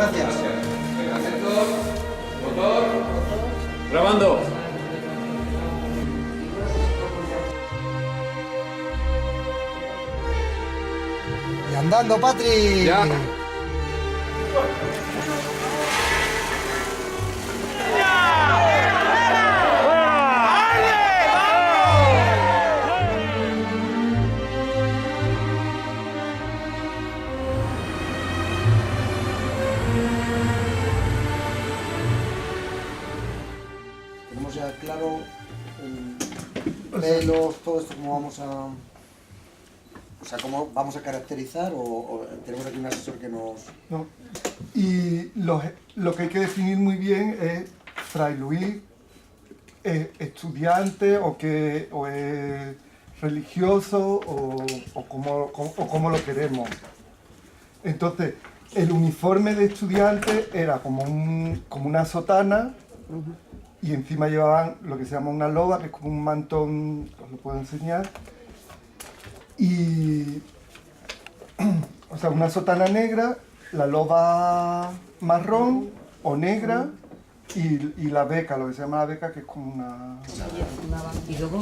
gracias. Venga, sector, motor, grabando. Y andando, Patri. Ya. Tenemos ya claro pelos, todo esto, cómo vamos a... O sea, cómo vamos a caracterizar o tenemos aquí un asesor que nos... No. Y lo que hay que definir muy bien es Fray Luis, ¿es estudiante o es religioso o cómo lo queremos? Entonces, el uniforme de estudiante era como una sotana y encima llevaban lo que se llama una loba, que es como un mantón, os lo puedo enseñar. Y, o sea, una sotana negra, la loba marrón o negra y la beca, lo que se llama la beca, que es como una... Y luego,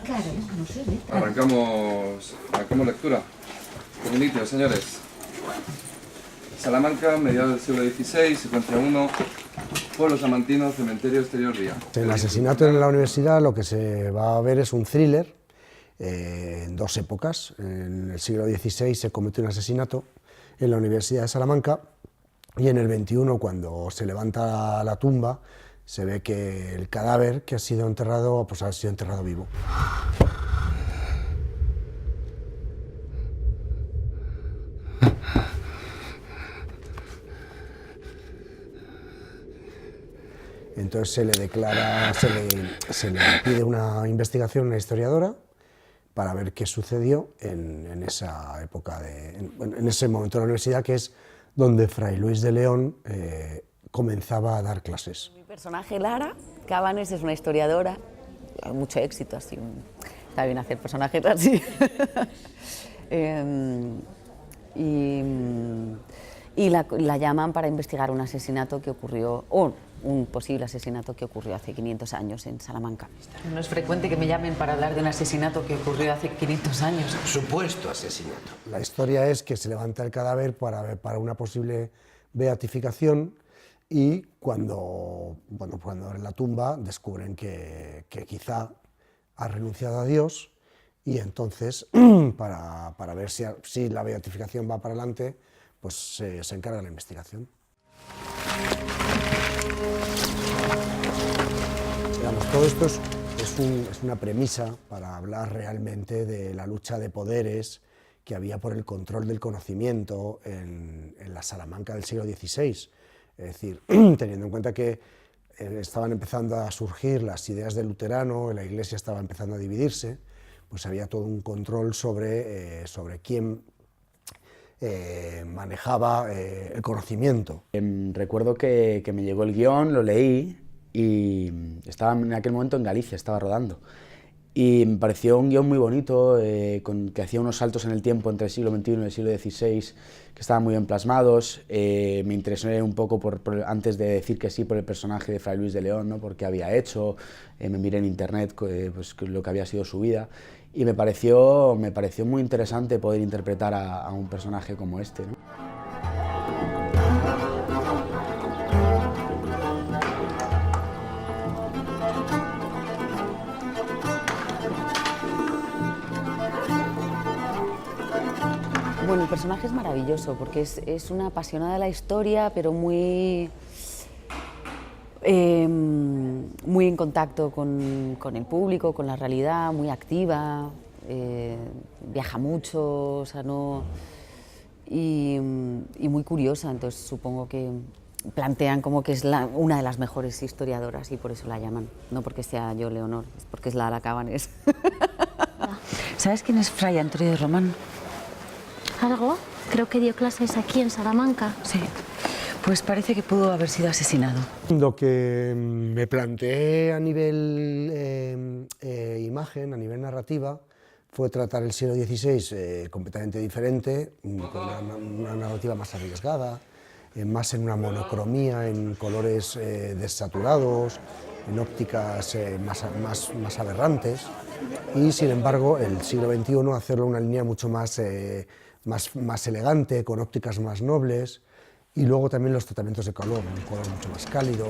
claro, no sé, ¿eh? Arrancamos lectura. Un inicio, señores. Salamanca, mediados del siglo XVI, secuencia 1, pueblo salmantino, cementerio exterior vía. En el asesinato en la universidad lo que se va a ver es un thriller en dos épocas. En el siglo XVI se cometió un asesinato en la Universidad de Salamanca y en el XXI, cuando se levanta la tumba, se ve que el cadáver que ha sido enterrado, pues ha sido enterrado vivo. Entonces se le declara, se le pide una investigación a una historiadora para ver qué sucedió en esa época, en ese momento de la universidad, que es donde Fray Luis de León comenzaba a dar clases. Mi personaje, Lara Cabanes, es una historiadora, hay mucho éxito, así, está bien hacer personajes así. Y la llaman para investigar un asesinato que ocurrió, o un posible asesinato que ocurrió hace 500 años en Salamanca. No es frecuente que me llamen para hablar de un asesinato que ocurrió hace 500 años. Supuesto asesinato. La historia es que se levanta el cadáver para una posible beatificación y cuando abren la tumba descubren que quizá ha renunciado a Dios y entonces para ver si la beatificación va para adelante, pues se encarga la investigación. Digamos, todo esto es una premisa para hablar realmente de la lucha de poderes que había por el control del conocimiento en la Salamanca del siglo XVI. Es decir, teniendo en cuenta que estaban empezando a surgir las ideas del luterano, la Iglesia estaba empezando a dividirse, pues había todo un control sobre quién manejaba el conocimiento. Recuerdo que me llegó el guión, lo leí y estaba en aquel momento en Galicia, estaba rodando. Y me pareció un guión muy bonito, que hacía unos saltos en el tiempo entre el siglo XXI y el siglo XVI, que estaban muy bien plasmados. Me interesé un poco, antes de decir que sí, por el personaje de Fray Luis de León, ¿no? Porque había hecho, me miré en internet pues, lo que había sido su vida, y me pareció muy interesante poder interpretar a un personaje como este, ¿no? Bueno, el personaje es maravilloso porque es una apasionada de la historia, pero muy en contacto con el público, con la realidad, muy activa, viaja mucho, o sea, y muy curiosa, entonces supongo que plantean como que es una de las mejores historiadoras y por eso la llaman, no porque sea yo Leonor, es porque es Lara Cabanes. ¿Sabes quién es Fray Antonio de Román? ¿Algo? Creo que dio clases aquí en Salamanca. Sí, pues parece que pudo haber sido asesinado. Lo que me planteé a nivel imagen, a nivel narrativa, fue tratar el siglo XVI completamente diferente, con una narrativa más arriesgada, más en una monocromía, en colores desaturados, en ópticas más aberrantes, y sin embargo el siglo XXI hacerlo una línea mucho más elegante, con ópticas más nobles, y luego también los tratamientos de color, un color mucho más cálido.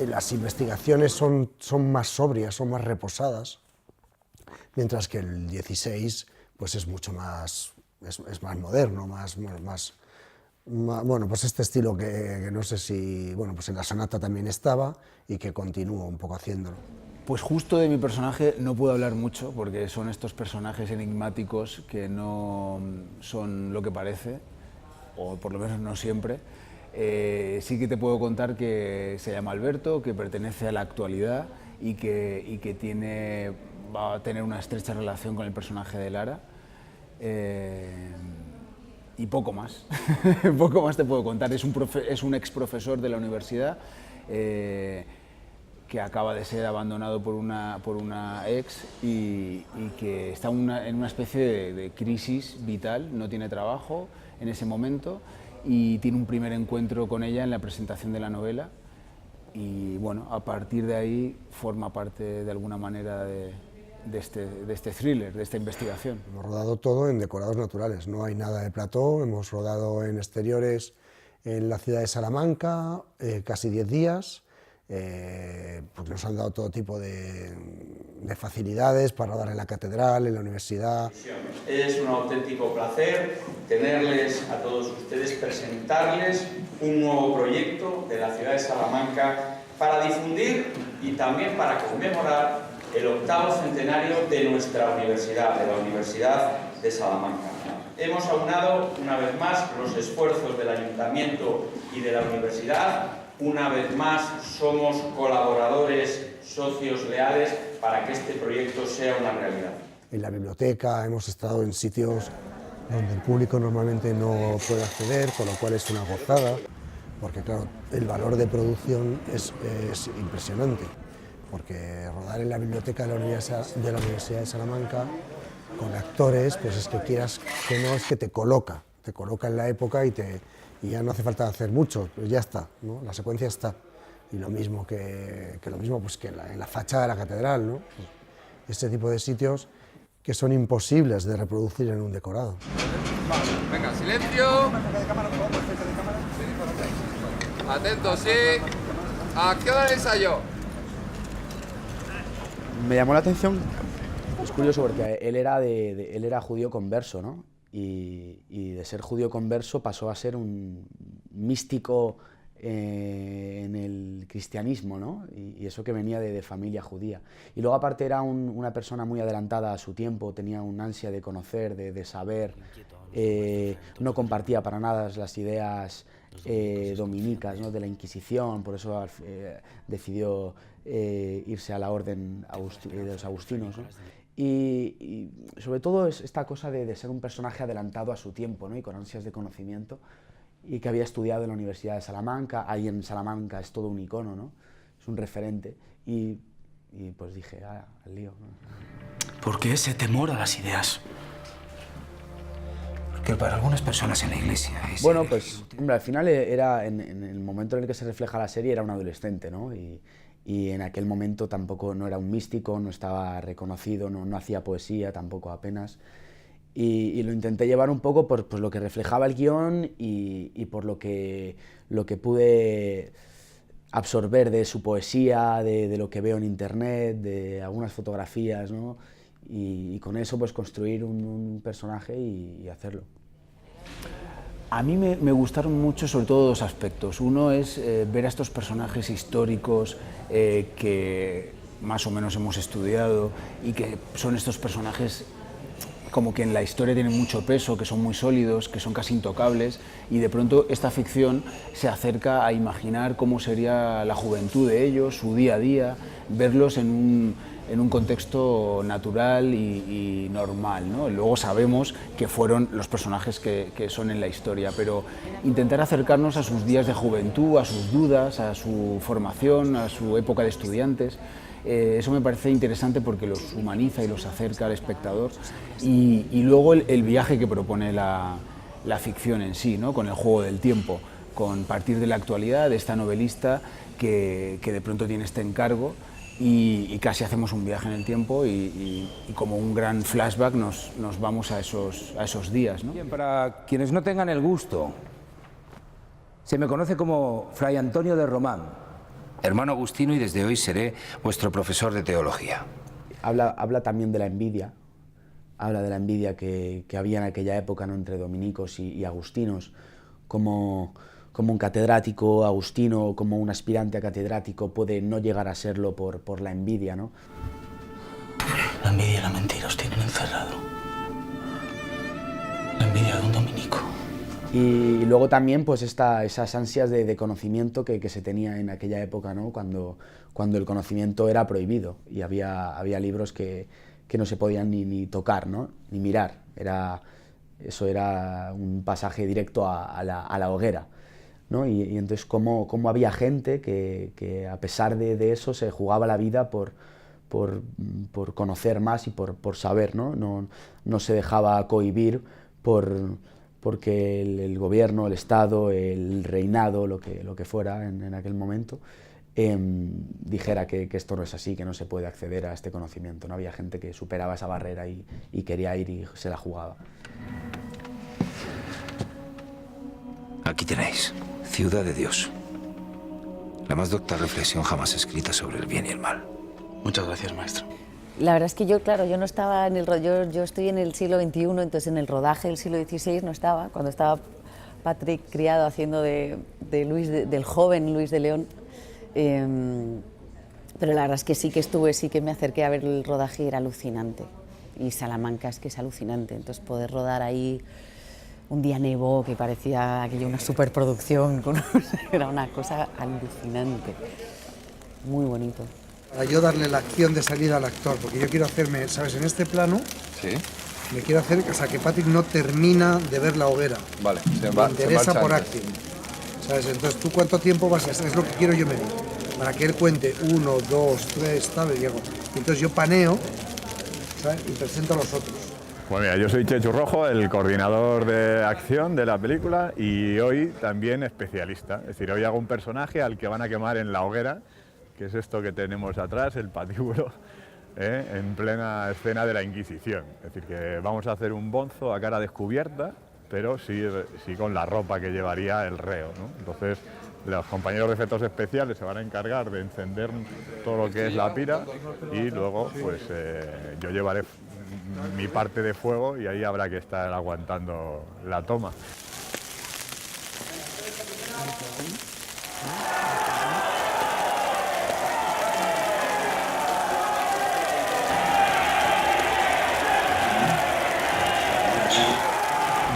Las investigaciones son más sobrias, son más reposadas, mientras que el 16 pues es mucho más, es más moderno, bueno, pues este estilo que no sé si, bueno, pues en la sonata también estaba y que continúo un poco haciéndolo. Pues justo de mi personaje no puedo hablar mucho porque son estos personajes enigmáticos que no son lo que parece, o por lo menos no siempre. Sí que te puedo contar que se llama Alberto, que pertenece a la actualidad y que va a tener una estrecha relación con el personaje de Lara. Y poco más, poco más te puedo contar. Es un ex profesor de la universidad que acaba de ser abandonado por una ex y que está en una especie de crisis vital, no tiene trabajo en ese momento y tiene un primer encuentro con ella en la presentación de la novela y bueno, a partir de ahí forma parte de alguna manera de este thriller, de esta investigación. Hemos rodado todo en decorados naturales, no hay nada de plató, hemos rodado en exteriores en la ciudad de Salamanca, casi 10 días, pues nos han dado todo tipo de facilidades para rodar en la catedral, en la universidad. Es un auténtico placer tenerles a todos ustedes, presentarles un nuevo proyecto de la ciudad de Salamanca para difundir y también para conmemorar el 8º centenario de nuestra universidad, de la Universidad de Salamanca. Hemos aunado una vez más los esfuerzos del Ayuntamiento y de la Universidad. Una vez más somos colaboradores, socios leales para que este proyecto sea una realidad. En la biblioteca hemos estado en sitios donde el público normalmente no puede acceder, con lo cual es una gozada, porque claro, el valor de producción es impresionante. Porque rodar en la biblioteca de la Universidad de Salamanca con actores, pues es que quieras que no, es que te coloca en la época y ya no hace falta hacer mucho, pues ya está, ¿no? La secuencia está. Y lo mismo que en la fachada de la catedral, ¿no? Este tipo de sitios que son imposibles de reproducir en un decorado. Vale, venga, silencio. Atentos, sí. Acción al ensayo. Me llamó la atención, es curioso porque él era judío converso, ¿no? Y de ser judío converso pasó a ser un místico en el cristianismo, ¿no? Y eso que venía de familia judía. Y luego aparte era una persona muy adelantada a su tiempo, tenía un ansia de conocer, de saber, no compartía para nada las ideas dominicas, ¿no? De la Inquisición, por eso decidió irse a la orden de los agustinos, ¿no? Y sobre todo es esta cosa de ser un personaje adelantado a su tiempo, ¿no? Y con ansias de conocimiento, y que había estudiado en la Universidad de Salamanca. Ahí en Salamanca es todo un icono, ¿no? Es un referente, y pues dije, al lío, ¿no? ¿Por qué ese temor a las ideas? Porque para algunas personas en la iglesia es... Bueno, pues, hombre, al final era, en el momento en el que se refleja la serie, era un adolescente, ¿no? Y en aquel momento tampoco no era un místico, no estaba reconocido, no hacía poesía tampoco apenas. Y lo intenté llevar un poco por lo que reflejaba el guión y por lo que pude absorber de su poesía, de lo que veo en internet, de algunas fotografías, ¿no? Y con eso pues construir un personaje y hacerlo. A mí me gustaron mucho sobre todo dos aspectos. Uno es ver a estos personajes históricos que más o menos hemos estudiado y que son estos personajes como que en la historia tienen mucho peso, que son muy sólidos, que son casi intocables, y de pronto esta ficción se acerca a imaginar cómo sería la juventud de ellos, su día a día, verlos en un contexto natural y normal, ¿no? Luego sabemos que fueron los personajes que son en la historia, pero intentar acercarnos a sus días de juventud, a sus dudas, a su formación, a su época de estudiantes. Eso me parece interesante porque los humaniza y los acerca al espectador. Y luego el viaje que propone la la ficción en sí, ¿no? Con el juego del tiempo, con partir de la actualidad de esta novelista que de pronto tiene este encargo y casi hacemos un viaje en el tiempo y como un gran flashback nos vamos a esos días, ¿no? Bien, para quienes no tengan el gusto, se me conoce como Fray Antonio de Román, hermano agustino, y desde hoy seré vuestro profesor de teología. Habla también de la envidia, habla de la envidia que había en aquella época, ¿no? Entre dominicos y agustinos, como un catedrático agustino, como un aspirante a catedrático puede no llegar a serlo por la envidia, ¿no? La envidia y la mentira os tienen encerrado. La envidia de un dominico. Y luego también pues esas ansias de conocimiento que se tenía en aquella época, ¿no? Cuando el conocimiento era prohibido y había libros que no se podían ni tocar, ¿no? Ni mirar. Eso era un pasaje directo a la hoguera, ¿no? Y entonces cómo había gente que a pesar de eso se jugaba la vida por conocer más y por saber, ¿no? No se dejaba cohibir porque el gobierno, el Estado, el reinado, lo que fuera en aquel momento, dijera que esto no es así, que no se puede acceder a este conocimiento. No había gente que superaba esa barrera y quería ir y se la jugaba. Aquí tenéis, Ciudad de Dios. La más docta reflexión jamás escrita sobre el bien y el mal. Muchas gracias, maestro. La verdad es que yo no estaba en yo estoy en el siglo XXI, entonces en el rodaje del siglo XVI no estaba, cuando estaba Patrick Criado haciendo del joven Luis de León, pero la verdad es que sí que sí que me acerqué a ver el rodaje y era alucinante, y Salamanca es que es alucinante, entonces poder rodar ahí, un día nevó que parecía aquello una superproducción, era una cosa alucinante, muy bonito. Para yo darle la acción de salida al actor, porque yo quiero hacerme, ¿sabes? En este plano, ¿sí? Me quiero hacer, o sea, que Patrick no termina de ver la hoguera. Vale, me interesa por acting, ¿sabes? Entonces, ¿tú cuánto tiempo vas a estar? Es lo que quiero yo medir, para que él cuente 1, 2, 3, tal, y entonces yo paneo, ¿sabes? Y presento a los otros. Bueno, mira, yo soy Chechu Rojo, el coordinador de acción de la película y hoy también especialista. Es decir, hoy hago un personaje al que van a quemar en la hoguera, que es esto que tenemos atrás, el patíbulo, en plena escena de la Inquisición. Es decir, que vamos a hacer un bonzo a cara descubierta, pero sí con la ropa que llevaría el reo, ¿no? Entonces, los compañeros de efectos especiales se van a encargar de encender todo lo que es la pira y luego pues yo llevaré mi parte de fuego y ahí habrá que estar aguantando la toma.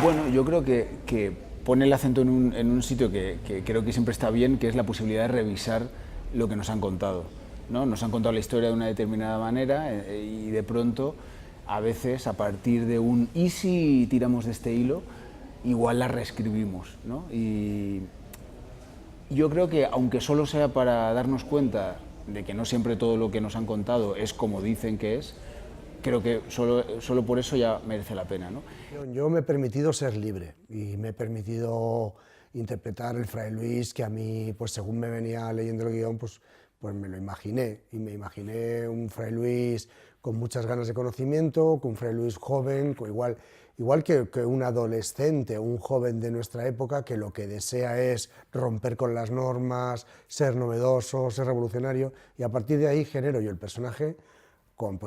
Bueno, yo creo que pone el acento en un sitio que creo que siempre está bien, que es la posibilidad de revisar lo que nos han contado, ¿no? Nos han contado la historia de una determinada manera y de pronto, a veces, a partir de un ¿y si tiramos de este hilo? Igual la reescribimos, ¿no? Y yo creo que, aunque solo sea para darnos cuenta de que no siempre todo lo que nos han contado es como dicen que es, creo que solo por eso ya merece la pena, ¿no? Yo me he permitido ser libre y me he permitido interpretar el Fray Luis, que a mí, pues según me venía leyendo el guión, pues me lo imaginé. Y me imaginé un Fray Luis con muchas ganas de conocimiento, con un Fray Luis joven, igual que un adolescente, un joven de nuestra época, que lo que desea es romper con las normas, ser novedoso, ser revolucionario, y a partir de ahí genero yo el personaje con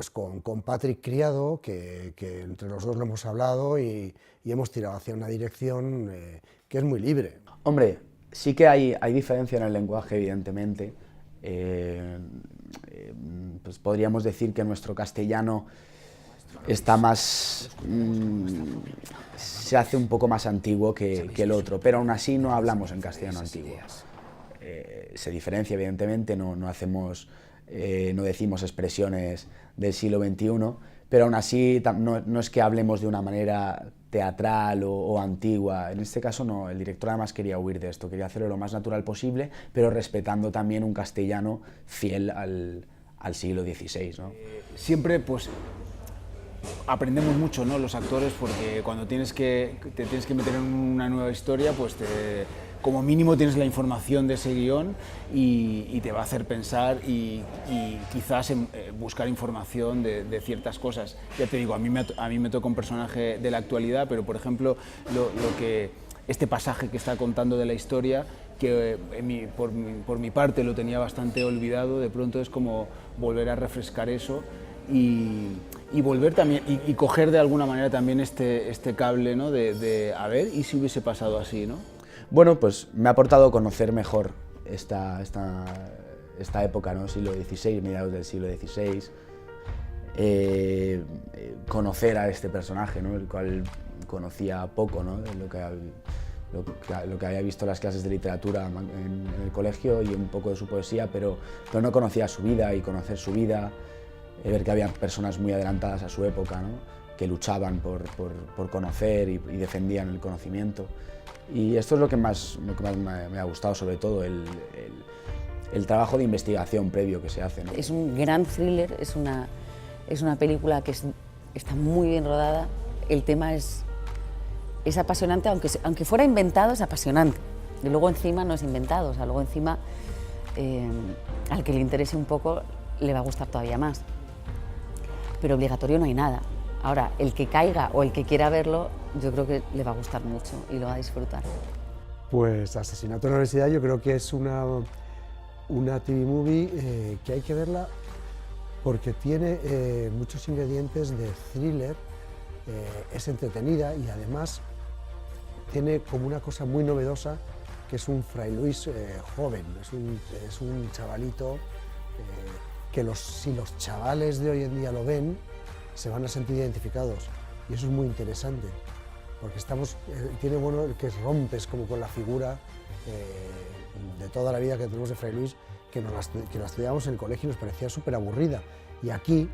Patrick Criado, que entre los dos lo hemos hablado y hemos tirado hacia una dirección que es muy libre. Hombre, sí que hay diferencia en el lenguaje, evidentemente. Pues podríamos decir que nuestro castellano está más... se hace un poco más antiguo que el otro, pero aún así no hablamos en castellano antiguo. Se diferencia, evidentemente, no decimos expresiones del siglo XXI, pero aún así no es que hablemos de una manera teatral o antigua. En este caso no, el director además quería huir de esto, quería hacerlo lo más natural posible, pero respetando también un castellano fiel al siglo XVI, ¿no? Siempre, pues, aprendemos mucho, ¿no?, los actores, porque cuando te tienes que meter en una nueva historia, pues como mínimo tienes la información de ese guión y te va a hacer pensar y quizás buscar información de ciertas cosas. Ya te digo, a mí me toca un personaje de la actualidad, pero por ejemplo, este pasaje que está contando de la historia, que por mi parte lo tenía bastante olvidado, de pronto es como volver a refrescar eso y volver también y coger de alguna manera también este cable, ¿no?, de a ver, ¿y si hubiese pasado así?, ¿no? Bueno, pues me ha aportado conocer mejor esta época, ¿no?, siglo XVI, mediados del siglo XVI, conocer a este personaje, ¿no?, el cual conocía poco, ¿no?, lo que había visto en las clases de literatura en el colegio y un poco de su poesía, pero no conocía su vida, y conocer su vida, ver que había personas muy adelantadas a su época, ¿no?, que luchaban por conocer y defendían el conocimiento. Y esto es lo que más me ha gustado, sobre todo, el trabajo de investigación previo que se hace, ¿no? Es un gran thriller, es una película que está muy bien rodada, el tema es apasionante, aunque fuera inventado, es apasionante. Y luego encima no es inventado, o sea, luego encima al que le interese un poco le va a gustar todavía más. Pero obligatorio no hay nada. Ahora, el que caiga o el que quiera verlo, yo creo que le va a gustar mucho y lo va a disfrutar. Pues Asesinato en la Universidad yo creo que es una TV movie que hay que verla porque tiene muchos ingredientes de thriller, es entretenida y además tiene como una cosa muy novedosa, que es un Fray Luis joven, es un chavalito que si los chavales de hoy en día lo ven, se van a sentir identificados, y eso es muy interesante, porque tiene bueno que rompes como con la figura de toda la vida que tenemos de Fray Luis, que la estudiábamos en el colegio y nos parecía súper aburrida, y aquí